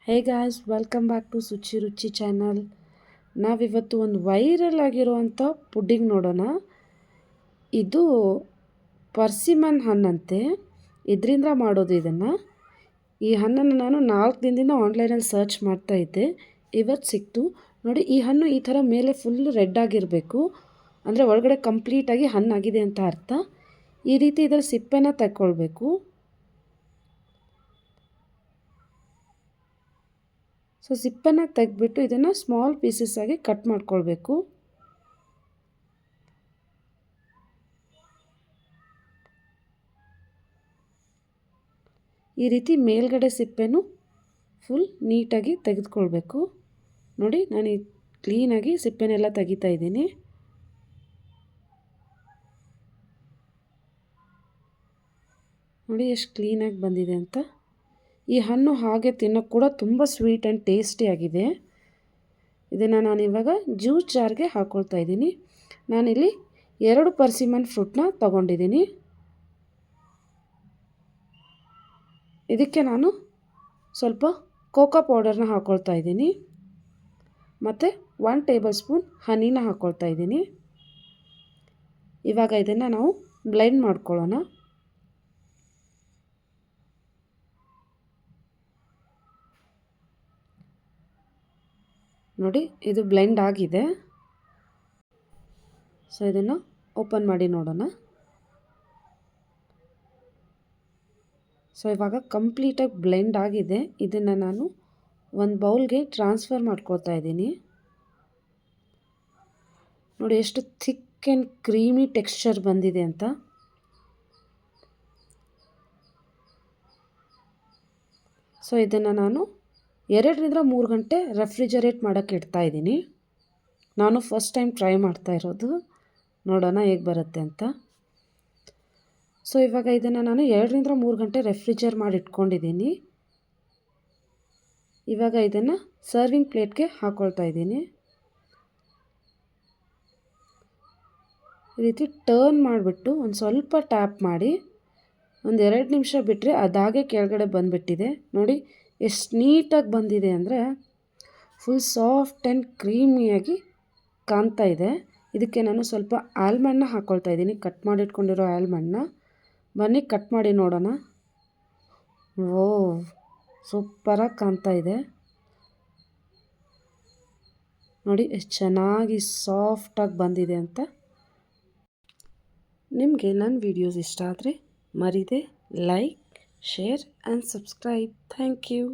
Hey guys, welcome back to Suchi Ruchi channel. ನಾವಿವತ್ತು ಒಂದು viral ಆಗಿರುವಂಥ ಪುಡ್ಡಿಂಗ್ ನೋಡೋಣ. ಇದು ಪರ್ಸಿಮನ್ ಹಣ್ಣಂತೆ, ಇದರಿಂದ ಮಾಡೋದು ಇದನ್ನು. ಈ ಹಣ್ಣನ್ನು ನಾನು 4 ದಿನದಿಂದ ಆನ್ಲೈನಲ್ಲಿ ಸರ್ಚ್ ಮಾಡ್ತಾ ಇದ್ದೆ. ಇವತ್ತು ಸಿಕ್ತು ನೋಡಿ. ಈ ಹಣ್ಣು ಈ ಥರ ಮೇಲೆ ಫುಲ್ ರೆಡ್ ಆಗಿರಬೇಕು, ಅಂದರೆ ಒಳಗಡೆ ಕಂಪ್ಲೀಟಾಗಿ ಹಣ್ಣಾಗಿದೆ ಅಂತ ಅರ್ಥ. ಈ ರೀತಿ ಇದರ ಸಿಪ್ಪೆನ ತಗೊಳ್ಬೇಕು. ಸೊ ಸಿಪ್ಪನ್ನು ತೆಗೆದ್ಬಿಟ್ಟು ಇದನ್ನು ಸ್ಮಾಲ್ ಪೀಸಸ್ ಆಗಿ ಕಟ್ ಮಾಡ್ಕೊಳ್ಬೇಕು. ಈ ರೀತಿ ಮೇಲ್ಗಡೆ ಸಿಪ್ಪೆನೂ ಫುಲ್ ನೀಟಾಗಿ ತೆಗೆದುಕೊಳ್ಬೇಕು. ನೋಡಿ, ನಾನು ಕ್ಲೀನಾಗಿ ಸಿಪ್ಪೆನೆಲ್ಲ ತೆಗಿತಾ ಇದ್ದೀನಿ. ನೋಡಿ ಎಷ್ಟು ಕ್ಲೀನಾಗಿ ಬಂದಿದೆ ಅಂತ. ಈ ಹಣ್ಣು ಹಾಗೆ ತಿನ್ನೋಕ್ಕೆ ಕೂಡ ತುಂಬ ಸ್ವೀಟ್ ಆ್ಯಂಡ್ ಟೇಸ್ಟಿಯಾಗಿದೆ. ಇದನ್ನು ನಾನಿವಾಗ ಜ್ಯೂಸ್ ಜಾರ್ಗೆ ಹಾಕ್ಕೊಳ್ತಾ ಇದ್ದೀನಿ. ನಾನಿಲ್ಲಿ 2 ಪರ್ಸಿಮನ್ ಫ್ರೂಟ್ನ ತಗೊಂಡಿದ್ದೀನಿ. ಇದಕ್ಕೆ ನಾನು ಸ್ವಲ್ಪ ಕೋಕೋ ಪೌಡರ್ನ ಹಾಕ್ಕೊಳ್ತಾ ಇದ್ದೀನಿ ಮತ್ತು 1 ಟೇಬಲ್ ಸ್ಪೂನ್ ಹನಿನ ಹಾಕ್ಕೊಳ್ತಾ ಇದ್ದೀನಿ. ಇವಾಗ ಇದನ್ನು ನಾವು ಬ್ಲೆಂಡ್ ಮಾಡ್ಕೊಳ್ಳೋಣ. ನೋಡಿ, ಇದು ಬ್ಲೆಂಡ್ ಆಗಿದೆ. ಸೊ ಇದನ್ನು ಓಪನ್ ಮಾಡಿ ನೋಡೋಣ. ಸೊ ಇವಾಗ ಕಂಪ್ಲೀಟಾಗಿ ಬ್ಲೆಂಡ್ ಆಗಿದೆ. ಇದನ್ನು ನಾನು ಒಂದು ಬೌಲ್ಗೆ ಟ್ರಾನ್ಸ್ಫರ್ ಮಾಡ್ಕೊಳ್ತಾ ಇದ್ದೀನಿ. ನೋಡಿ ಎಷ್ಟು ಥಿಕ್ ಆ್ಯಂಡ್ ಕ್ರೀಮಿ ಟೆಕ್ಸ್ಚರ್ ಬಂದಿದೆ ಅಂತ. ಸೊ ಇದನ್ನು ನಾನು 2 ರಿಂದ 3 ಗಂಟೆ ರೆಫ್ರಿಜರೇಟ್ ಮಾಡೋಕ್ಕೆ ಇಡ್ತಾ ಇದ್ದೀನಿ. ನಾನು ಫಸ್ಟ್ ಟೈಮ್ ಟ್ರೈ ಮಾಡ್ತಾ ಇರೋದು, ನೋಡೋಣ ಹೇಗೆ ಬರುತ್ತೆ ಅಂತ. ಸೊ ಇವಾಗ ಇದನ್ನು ನಾನು 2 ರಿಂದ 3 ಗಂಟೆ ರೆಫ್ರಿಜರ್ ಮಾಡಿ ಇಟ್ಕೊಂಡಿದ್ದೀನಿ. ಇವಾಗ ಇದನ್ನು ಸರ್ವಿಂಗ್ ಪ್ಲೇಟ್ಗೆ ಹಾಕ್ಕೊಳ್ತಾ ಇದ್ದೀನಿ. ಈ ರೀತಿ ಟರ್ನ್ ಮಾಡಿಬಿಟ್ಟು ಒಂದು ಸ್ವಲ್ಪ ಟ್ಯಾಪ್ ಮಾಡಿ ಒಂದು 2 ನಿಮಿಷ ಬಿಟ್ಟರೆ ಅದಾಗೆ ಕೆಳಗಡೆ ಬಂದುಬಿಟ್ಟಿದೆ. ನೋಡಿ ಎಷ್ಟು ನೀಟಾಗಿ ಬಂದಿದೆ ಅಂದರೆ ಫುಲ್ ಸಾಫ್ಟ್ ಆ್ಯಂಡ್ ಕ್ರೀಮಿಯಾಗಿ ಕಾಣ್ತಾ ಇದೆ. ಇದಕ್ಕೆ ನಾನು ಸ್ವಲ್ಪ ಆಲ್ಮಂಡನ್ನ ಹಾಕ್ಕೊಳ್ತಾ ಇದ್ದೀನಿ, ಕಟ್ ಮಾಡಿಟ್ಕೊಂಡಿರೋ ಆಲ್ಮಂಡನ್ನ. ಬನ್ನಿ ಕಟ್ ಮಾಡಿ ನೋಡೋಣ. ಓ, ಸೂಪರಾಗಿ ಕಾಣ್ತಾ ಇದೆ. ನೋಡಿ ಎಷ್ಟು ಚೆನ್ನಾಗಿ ಸಾಫ್ಟಾಗಿ ಬಂದಿದೆ ಅಂತ. ನಿಮಗೆ ನನ್ನ ವಿಡಿಯೋಸ್ ಇಷ್ಟ ಆದರೆ ಮರೀದೆ like, share and subscribe. Thank you.